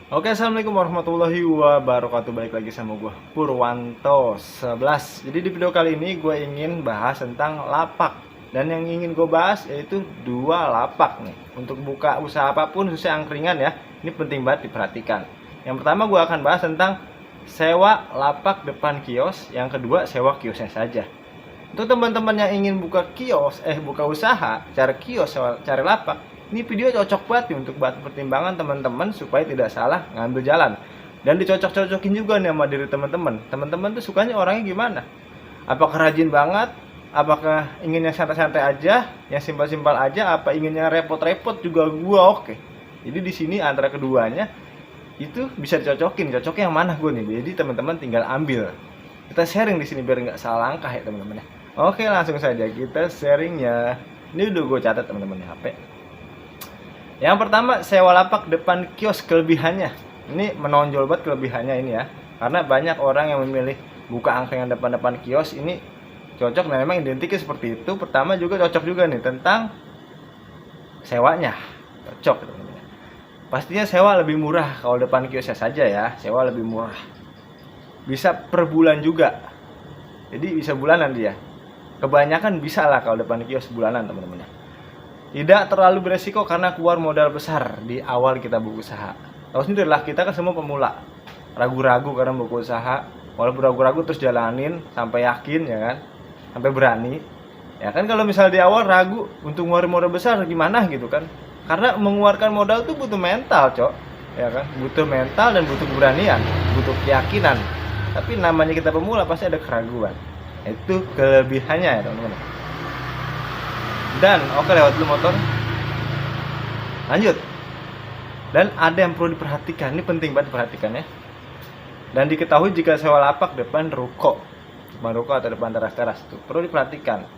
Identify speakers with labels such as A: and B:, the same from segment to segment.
A: Oke, assalamualaikum warahmatullahi wabarakatuh. Balik lagi sama gue, Purwanto 11. Jadi di video kali ini gue ingin bahas tentang lapak. Dan yang ingin gue bahas yaitu dua lapak nih. Untuk buka usaha apapun, khususnya angkringan ya, ini penting banget diperhatikan. Yang pertama gue akan bahas tentang sewa lapak depan kios. Yang kedua, sewa kiosnya saja. Untuk teman-teman yang ingin buka kios, buka usaha, cari kios, cari lapak, ini video cocok banget nih untuk buat pertimbangan teman-teman supaya tidak salah ngambil jalan. Dan dicocok-cocokin juga nih sama diri teman-teman. Teman-teman tuh sukanya orangnya gimana? Apakah rajin banget? Apakah inginnya santai-santai aja, yang simpel-simpel aja, apa inginnya repot-repot juga gua oke. Jadi di sini antara keduanya itu bisa dicocokin. Cocoknya yang mana gue nih? Jadi teman-teman tinggal ambil. Kita sharing di sini biar nggak salah langkah ya teman-teman ya. Oke, langsung saja kita sharingnya. Ini udah gue catat teman-teman di HP. Yang pertama, sewa lapak depan kios kelebihannya. Ini menonjol banget kelebihannya ini ya. Karena banyak orang yang memilih buka angkringan depan-depan kios ini cocok, nah memang identiknya seperti itu. Pertama juga cocok juga nih tentang sewanya. Cocok teman-teman. Pastinya sewa lebih murah kalau depan kiosnya saja ya. Sewa lebih murah. Bisa per bulan juga. Jadi bisa bulanan dia. Kebanyakan bisa lah kalau depan kios bulanan teman-teman. Tidak terlalu beresiko karena keluar modal besar di awal kita berusaha. Tahu sendiri lah, kita kan semua pemula. Ragu-ragu karena buka usaha. Walaupun ragu-ragu terus jalanin sampai yakin ya kan. Sampai berani. Ya kan kalau misal di awal ragu untuk ngeluarin modal besar gimana gitu kan. Karena mengeluarkan modal tuh butuh mental, Cok. Ya kan? Butuh mental dan butuh keberanian, butuh keyakinan. Tapi namanya kita pemula pasti ada keraguan. Itu kelebihannya ya, teman-teman. Dan oke, lewat dulu motor. Lanjut. Dan ada yang perlu diperhatikan, ini penting banget diperhatikan ya. Dan diketahui jika sewa lapak depan ruko atau depan teras-teras itu perlu diperhatikan.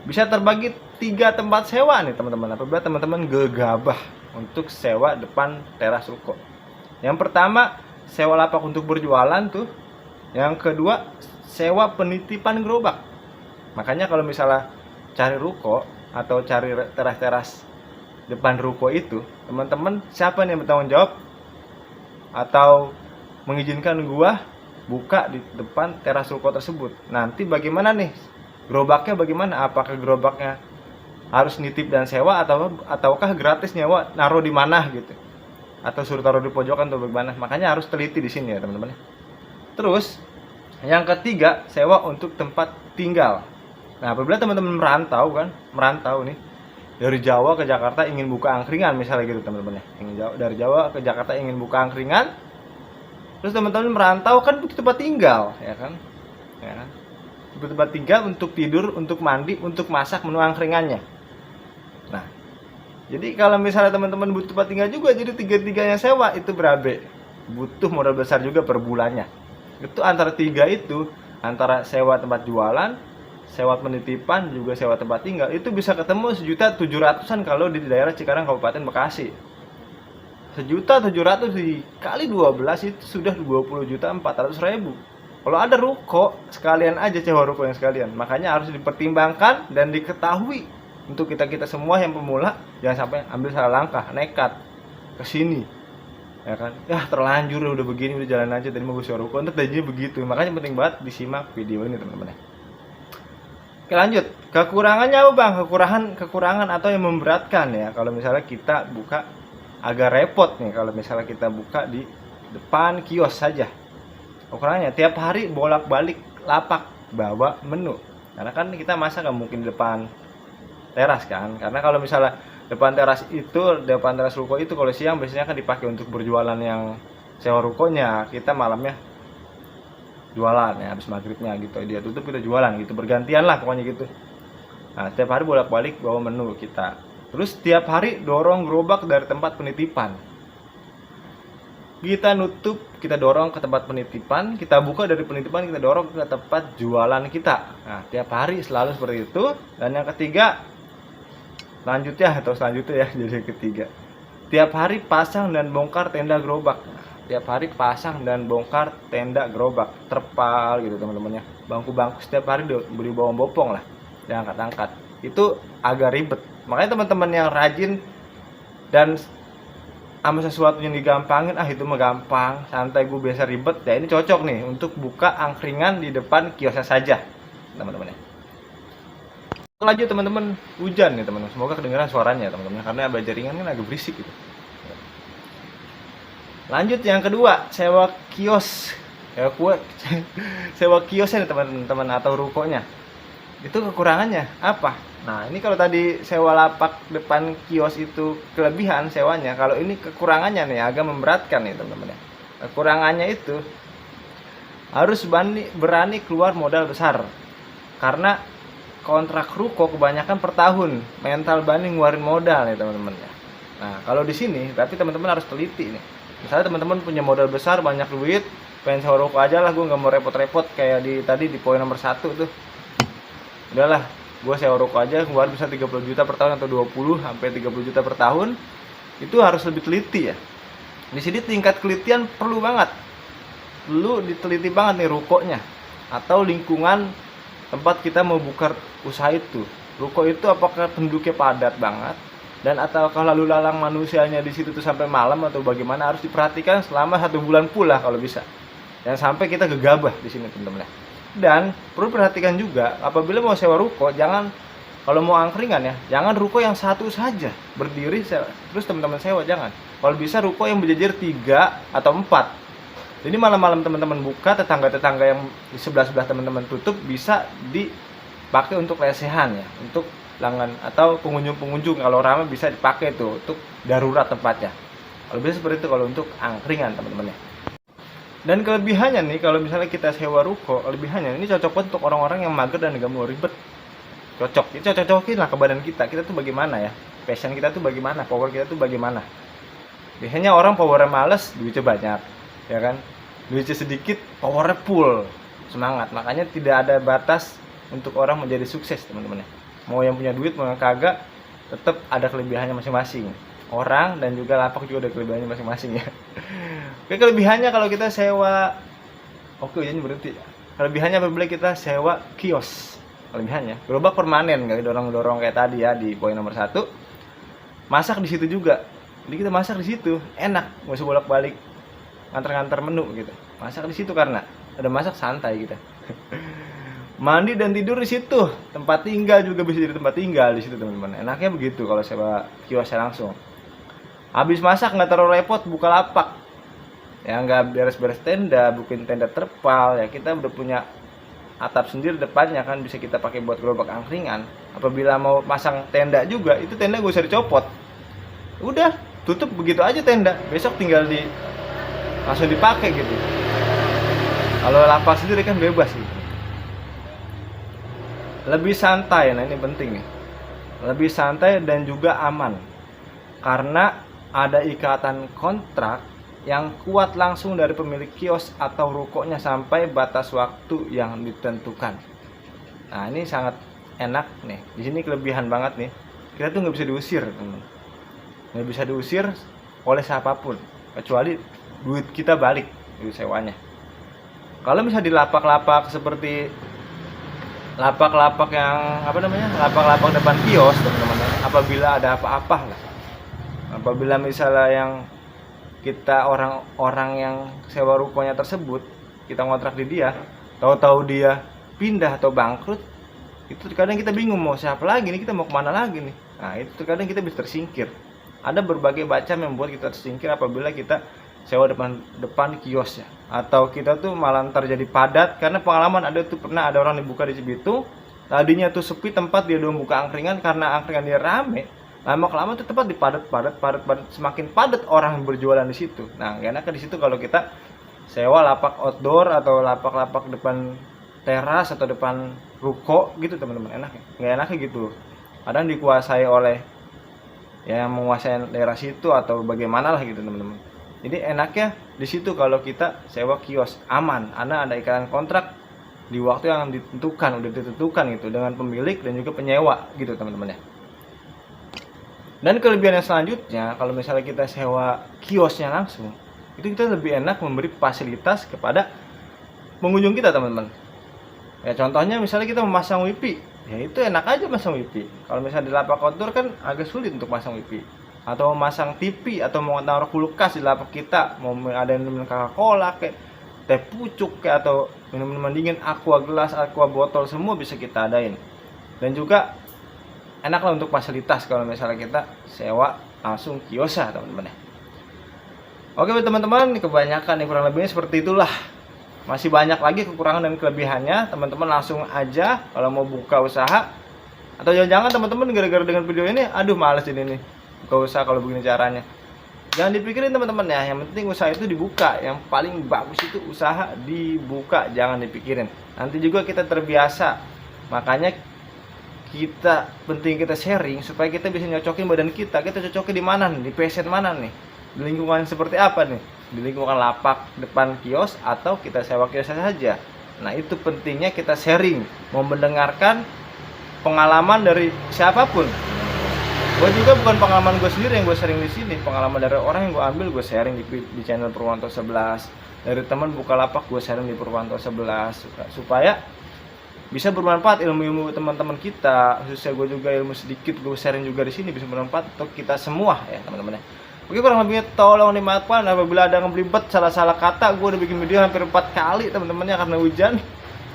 A: Bisa terbagi 3 tempat sewa nih teman-teman. Apabila teman-teman gegabah untuk sewa depan teras ruko. Yang pertama, sewa lapak untuk berjualan tuh. Yang kedua, sewa penitipan gerobak. Makanya kalau misalnya cari ruko atau cari teras-teras depan ruko itu, teman-teman siapa nih yang bertanggung jawab atau mengizinkan gua buka di depan teras ruko tersebut? Nanti bagaimana nih gerobaknya, bagaimana? Apakah gerobaknya harus nitip dan sewa ataukah gratis nyewa, naruh di mana gitu, atau suruh taruh di pojokan atau bagaimana? Makanya harus teliti di sini ya teman-teman. Terus yang ketiga, sewa untuk tempat tinggal. Nah, apabila teman-teman merantau nih dari Jawa ke Jakarta ingin buka angkringan misalnya gitu teman-teman ya. Dari Jawa ke Jakarta ingin buka angkringan. Terus teman-teman merantau kan butuh tempat tinggal, ya kan? Ya kan? Butuh tempat tinggal untuk tidur, untuk mandi, untuk masak menu angkringannya. Nah, jadi kalau misalnya teman-teman butuh tempat tinggal juga, jadi tiga-tiganya sewa itu berabe. Butuh modal besar juga per bulannya. Itu antara tiga itu, antara sewa tempat jualan, sewa penitipan, juga sewa tempat tinggal, itu bisa ketemu 1.700.000-an kalau di daerah Cikarang Kabupaten Bekasi. 1.700.000 dikali 12 itu sudah 20.400.000. Kalau ada ruko, sekalian aja sewa ruko yang sekalian. Makanya harus dipertimbangkan dan diketahui untuk kita semua yang pemula, jangan sampai ambil salah langkah, nekat ke sini. Ya kan? Ya terlanjur udah begini, udah jalan aja tadi mau gue sewa ruko, untuk tadinya begitu. Makanya penting banget disimak video ini teman-teman. Oke, lanjut. Kekurangannya apa bang? Kekurangan atau yang memberatkan ya. Kalau misalnya kita buka agak repot nih. Kalau misalnya kita buka di depan kios saja. Kekurangannya tiap hari bolak-balik lapak bawa menu. Karena kan kita masa nggak mungkin di depan teras kan. Karena kalau misalnya depan teras ruko itu kalau siang biasanya kan dipakai untuk berjualan yang sewa rukonya. Kita malamnya jualan ya, habis maghribnya gitu dia tutup, kita jualan gitu, bergantian lah pokoknya gitu. Nah, setiap hari bolak-balik bawa menu kita. Terus setiap hari dorong gerobak dari tempat penitipan. Kita dorong ke tempat penitipan, kita buka dari penitipan, kita dorong ke tempat jualan kita. Nah, tiap hari selalu seperti itu. Dan yang ketiga, selanjutnya ya, jadi yang ketiga, tiap hari pasang dan bongkar tenda gerobak. Tiap hari pasang dan bongkar tenda gerobak, terpal gitu teman-teman ya. Bangku-bangku setiap hari beli bawang bopong lah, diangkat-angkat. Itu agak ribet. Makanya teman-teman yang rajin dan sama sesuatu yang digampangin, itu mah gampang, santai, gue biasa ribet ya, ini cocok nih untuk buka angkringan di depan kiosnya saja teman-teman ya. Lanjut teman-teman, hujan nih teman-teman, semoga kedengaran suaranya teman-teman karena ada jaringan kan agak berisik gitu. Lanjut yang kedua, sewa kios. Sewa kiosnya nih teman-teman atau rukonya. Itu kekurangannya apa? Nah, ini kalau tadi sewa lapak depan kios itu kelebihan sewanya, kalau ini kekurangannya nih agak memberatkan nih teman-teman ya. Kekurangannya itu harus berani keluar modal besar. Karena kontrak ruko kebanyakan per tahun, mental berani ngeluarin modal nih teman-teman ya. Nah, kalau di sini tapi teman-teman harus teliti nih. Misalnya teman-teman punya modal besar, banyak duit, pengen sewa ruko aja lah, gue nggak mau repot-repot kayak tadi di poin nomor 1 tuh. Udahlah, gue sewa ruko aja, keluar bisa 30 juta per tahun atau 20 sampai 30 juta per tahun. Itu harus lebih teliti ya. Di sini tingkat kelitian perlu banget. Perlu diteliti banget nih rukonya atau lingkungan tempat kita mau buka usaha itu. Ruko itu apakah penduduknya padat banget, dan ataukah lalu lalang manusianya di situ tuh sampai malam atau bagaimana, harus diperhatikan selama 1 bulan pula kalau bisa. Jangan sampai kita gegabah di sini teman-teman. Dan perlu perhatikan juga apabila mau sewa ruko, jangan, kalau mau angkringan ya, jangan ruko yang satu saja berdiri terus teman-teman sewa, jangan. Kalau bisa ruko yang berjejer 3 atau 4. Jadi malam-malam teman-teman buka, tetangga-tetangga yang di sebelah-sebelah teman-teman tutup bisa dipakai untuk lesehan ya, untuk pelanggan atau pengunjung-pengunjung kalau ramai bisa dipakai tuh untuk darurat tempatnya. Kalau bisa seperti itu kalau untuk angkringan teman-teman ya. Dan kelebihannya nih, kalau misalnya kita sewa ruko, kelebihannya ini cocok untuk orang-orang yang mager dan gak mau ribet. Cocok, itu cocokin lah ke badan kita. Kita tuh bagaimana ya, passion kita tuh bagaimana, power kita tuh bagaimana. Biasanya orang powernya males, duitnya banyak, ya kan. Duitnya sedikit, powernya full, semangat. Makanya tidak ada batas untuk orang menjadi sukses teman-teman ya. Mau yang punya duit, mau yang kagak, tetap ada kelebihannya masing-masing. Orang dan juga lapak juga ada kelebihannya masing-masing ya. Oke, kelebihannya kalau kita sewa, ini berhenti. Kelebihannya apabila kita sewa kios, kelebihannya gerobak permanen, nggak dorong-dorong kayak tadi ya di poin nomor 1. Masak di situ juga, jadi kita masak di situ enak, nggak usah bolak-balik nganter-nganter menu gitu. Masak di situ karena ada masak santai gitu. Mandi dan tidur di situ, tempat tinggal juga bisa jadi tempat tinggal di situ teman-teman. Enaknya begitu kalau sewa kiosnya langsung. Habis masak nggak terlalu repot buka lapak, ya nggak beres-beres tenda, bikin tenda terpal ya, kita udah punya atap sendiri depannya kan, bisa kita pakai buat gerobak angkringan. Apabila mau pasang tenda juga, itu tenda gak usah dicopot, udah tutup begitu aja tenda, besok tinggal langsung dipakai gitu. Kalau lapak sendiri kan bebas gitu, lebih santai. Nah ini penting nih, lebih santai dan juga aman karena ada ikatan kontrak yang kuat langsung dari pemilik kios atau rukonya sampai batas waktu yang ditentukan. Nah ini sangat enak nih. Di sini kelebihan banget nih. Kita tuh nggak bisa diusir, teman. Nggak bisa diusir oleh siapapun kecuali duit kita balik, duit sewanya. Kalau misalnya di lapak-lapak seperti lapak-lapak yang lapak-lapak depan kios teman-teman, apabila ada apa-apa lah, apabila misalnya yang kita orang-orang yang sewa rukonya tersebut, kita ngontrak di dia, tahu-tahu dia pindah atau bangkrut, itu terkadang kita bingung mau siapa lagi nih, kita mau kemana lagi nih. Nah itu terkadang kita bisa tersingkir. Ada berbagai macam yang membuat kita tersingkir apabila kita sewa depan kiosnya, atau kita tuh malah terjadi padat. Karena pengalaman ada tuh, pernah ada orang dibuka di Cibitung, tadinya tuh sepi tempat, dia doang buka angkringan, karena angkringan dia rame, lama-kelamaan tuh tempat padat, semakin padat orang yang berjualan di situ. Nah, gak enaknya di situ kalau kita sewa lapak outdoor atau lapak-lapak depan teras atau depan ruko gitu teman-teman, enaknya. Gak enaknya gitu. Kadang dikuasai oleh yang menguasai daerah situ atau bagaimana lah gitu teman-teman. Jadi enaknya di situ kalau kita sewa kios, aman, karena ada ikatan kontrak di waktu yang udah ditentukan gitu dengan pemilik dan juga penyewa gitu teman-teman ya. Dan kelebihan yang selanjutnya, kalau misalnya kita sewa kiosnya langsung, itu kita lebih enak memberi fasilitas kepada pengunjung kita teman-teman. Ya contohnya misalnya kita memasang wifi, ya itu enak aja masang wifi. Kalau misalnya di lapak outdoor kan agak sulit untuk masang wifi. atau masang TV, atau mau taruh kulkas di lapak kita, mau ada yang minum Coca-Cola kayak teh pucuk kayak, atau minuman dingin, aqua gelas, aqua botol, semua bisa kita adain. Dan juga enak lah untuk fasilitas kalau misalnya kita sewa langsung kiosnya teman-teman ya. Oke teman-teman, kebanyakan kurang lebihnya seperti itulah. Masih banyak lagi kekurangan dan kelebihannya. Teman-teman langsung aja kalau mau buka usaha. Atau jangan-jangan teman-teman gara-gara dengan video ini, aduh males ini nih buka usaha kalau begini caranya. Jangan dipikirin teman-teman ya, yang penting usaha itu dibuka. Yang paling bagus itu usaha dibuka, jangan dipikirin. Nanti juga kita terbiasa. Makanya penting kita sharing supaya kita bisa nyocokin badan kita cocokin di mana nih, di passion mana nih, di lingkungan seperti apa nih, di lingkungan lapak depan kios atau kita sewa kios saja. Nah itu pentingnya kita sharing, mau mendengarkan pengalaman dari siapapun. Gue juga bukan pengalaman gue sendiri yang gue sharing di sini, pengalaman dari orang yang gue ambil gue sharing di channel Purwanto 11, dari teman buka lapak gue sharing di Purwanto 11 supaya bisa bermanfaat ilmu-ilmu teman-teman kita, khususnya gue juga ilmu sedikit gue sharing juga di sini bisa bermanfaat untuk kita semua ya teman-teman ya. Oke, kurang lebihnya tolong dimaafkan apabila ada ngebelibet salah-salah kata. Gue udah bikin video hampir 4 kali teman-temannya karena hujan,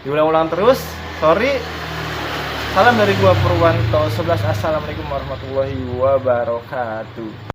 A: diulang-ulang terus, sorry. Salam dari gua Purwanto 11. Assalamualaikum warahmatullahi wabarakatuh.